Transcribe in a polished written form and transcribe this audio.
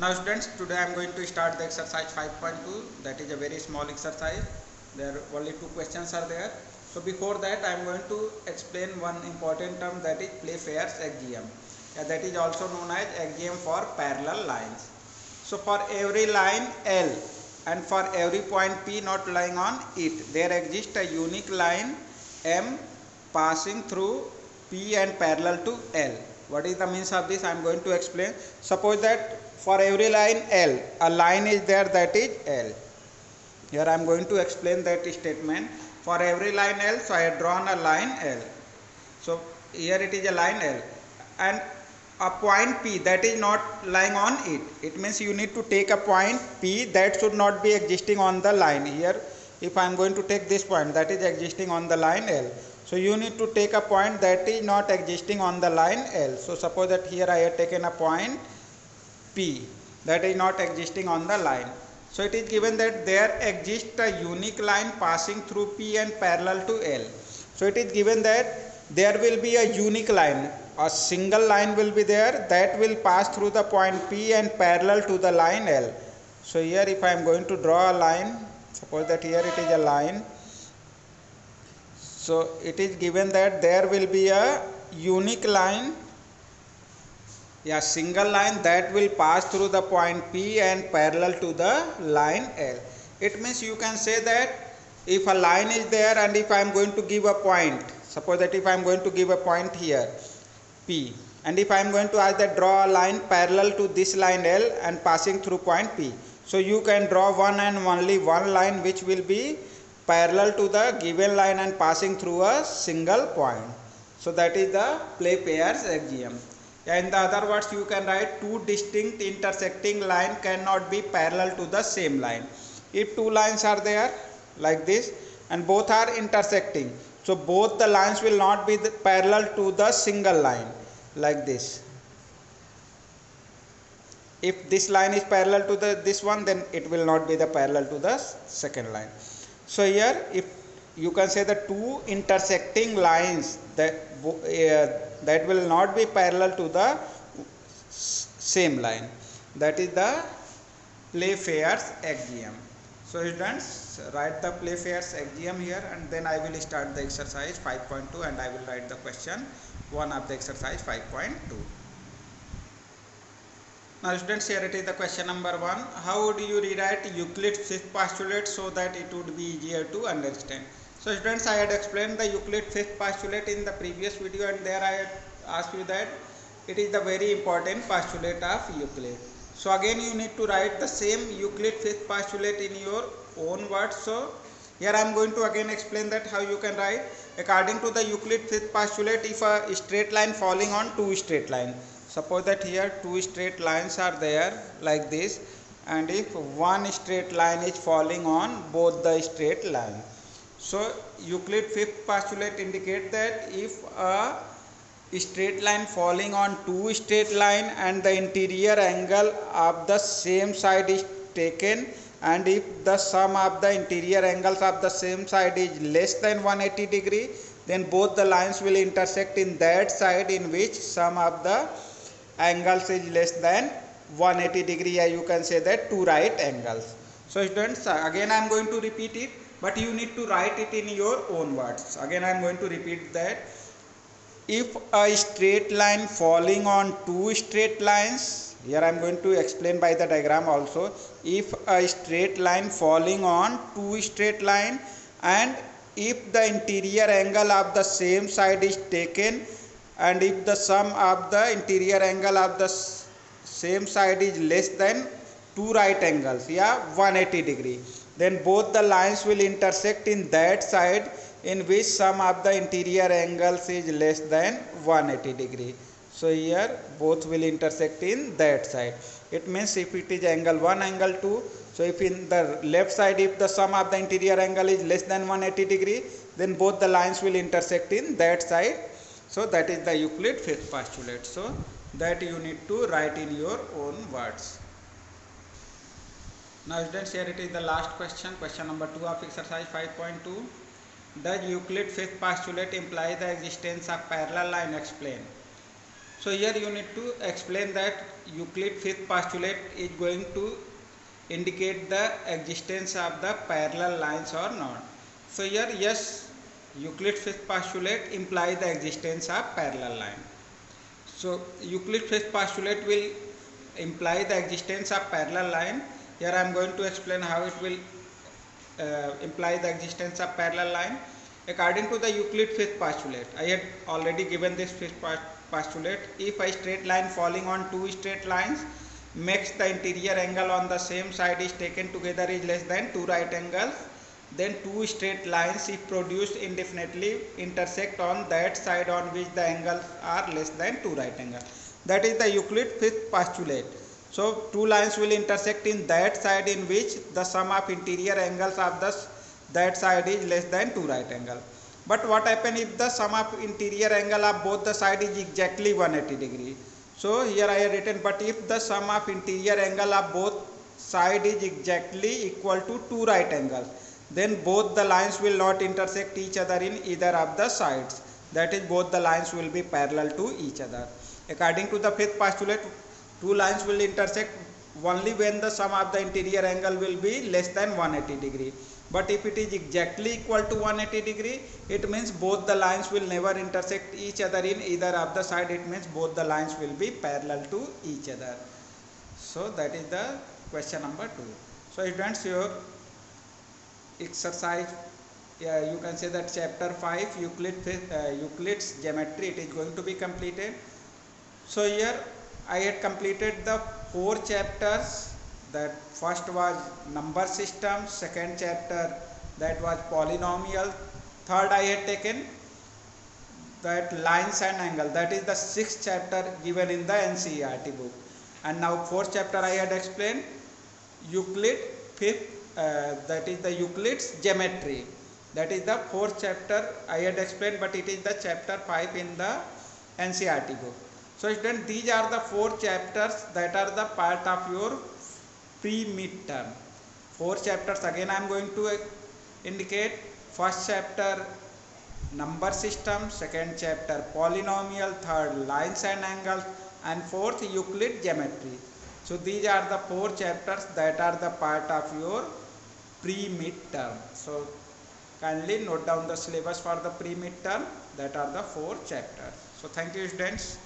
Now students, today I am going to start the exercise 5.2. That is a very small exercise. There are only two questions are there. So before that I am going to explain one important term, that is Playfair's axiom. That is also known as axiom for parallel lines. So for every line L and for every point P not lying on it, there exists a unique line M passing through P and parallel to L. What is the means of this? I am going to explain. Suppose that for every line L, a line is there, that is L. Here I am going to explain that statement. For every line L, so I have drawn a line L. So here it is a line L, and a point P that is not lying on it. It means you need to take a point P that should not be existing on the line. Here if I am going to take this point that is existing on the line L, so you need to take a point that is not existing on the line L. So suppose that here I have taken a point P that is not existing on the line. So it is given that there exists a unique line passing through P and parallel to L. So it is given that there will be a unique line, a single line will be there that will pass through the point P and parallel to the line L. So here if I am going to draw a line, suppose that here it is a line. So it is given that there will be a unique line, a single line that will pass through the point P and parallel to the line L. It means you can say that if a line is there and if I am going to give a point, suppose that if I am going to give a point here P, and if I am going to ask that draw a line parallel to this line L and passing through point P, so you can draw one and only one line which will be parallel to the given line and passing through a single point. So that is the Playfair's axiom. In the other words, you can write two distinct intersecting line cannot be parallel to the same line. If two lines are there like this and both are intersecting, so both the lines will not be parallel to the single line like this. If this line is parallel to this one, then it will not be the parallel to the second line. So here if you can say the two intersecting lines that will not be parallel to the same line, that is the Playfair's axiom. So students, write the Playfair's axiom here, and then I will start the exercise 5.2 and I will write the question 1 of the exercise 5.2. Now students, here it is the question number 1. How would you rewrite Euclid's fifth postulate so that it would be easier to understand? So students, I had explained the Euclid fifth postulate in the previous video, and there I had asked you that it is the very important postulate of Euclid. So again you need to write the same Euclid fifth postulate in your own words. So here I am going to again explain that how you can write. According to the Euclid fifth postulate, if a straight line falling on two straight lines, suppose that here two straight lines are there like this, and if one straight line is falling on both the straight lines, so Euclid fifth postulate indicates that if a straight line falling on two straight line and the interior angle of the same side is taken, and if the sum of the interior angles of the same side is less than 180 degree, then both the lines will intersect in that side in which sum of the angles is less than 180 degree. You can say that two right angles. So students, again I am going to repeat it, but you need to write it in your own words. Again I am going to repeat that. If a straight line falling on two straight lines, here I am going to explain by the diagram also. If a straight line falling on two straight line, and if the interior angle of the same side is taken, and if the sum of the interior angle of the same side is less than two right angles, 180 degree, then both the lines will intersect in that side in which sum of the interior angles is less than 180 degree. So here both will intersect in that side. It means if it is angle 1, angle 2, so if in the left side if the sum of the interior angle is less than 180 degree, then both the lines will intersect in that side. So that is the Euclid fifth postulate. So that you need to write in your own words. Now students, here it is the last question, question number 2 of exercise 5.2. Does Euclid fifth postulate imply the existence of parallel line? Explain. So here you need to explain that Euclid fifth postulate is going to indicate the existence of the parallel lines or not. So here yes, Euclid fifth postulate implies the existence of parallel line. So Euclid fifth postulate will imply the existence of parallel line. Here I am going to explain how it will imply the existence of parallel line. According to the Euclid fifth postulate, I had already given this fifth postulate. If a straight line falling on two straight lines makes the interior angle on the same side is taken together is less than two right angles, then two straight lines if produced indefinitely intersect on that side on which the angles are less than two right angles. That is the Euclid fifth postulate. So two lines will intersect in that side in which the sum of interior angles of that side is less than two right angles. But what happens if the sum of interior angle of both the side is exactly 180 degree? So here I have written, but if the sum of interior angle of both side is exactly equal to two right angles, then both the lines will not intersect each other in either of the sides. That is, both the lines will be parallel to each other. According to the fifth postulate, two lines will intersect only when the sum of the interior angle will be less than 180 degree. But if it is exactly equal to 180 degree, it means both the lines will never intersect each other in either of the side. It means both the lines will be parallel to each other. So that is the question number 2. So students, your exercise, you can say that chapter 5 Euclid's geometry, it is going to be completed. So here I had completed the 4 chapters. That first was number system, second chapter that was polynomial, third I had taken that lines and angle, that is the 6th chapter given in the NCERT book. And now 4th chapter I had explained Euclid fifth, that is the Euclid's geometry, that is the 4th chapter I had explained, but it is the chapter 5 in the NCERT book. So students, these are the 4 chapters that are the part of your pre-midterm. 4 chapters again I am going to indicate. First chapter number system, second chapter polynomial, third lines and angles, and fourth Euclid geometry. So these are the 4 chapters that are the part of your pre-midterm. So kindly note down the syllabus for the pre-midterm, that are the 4 chapters. So thank you students.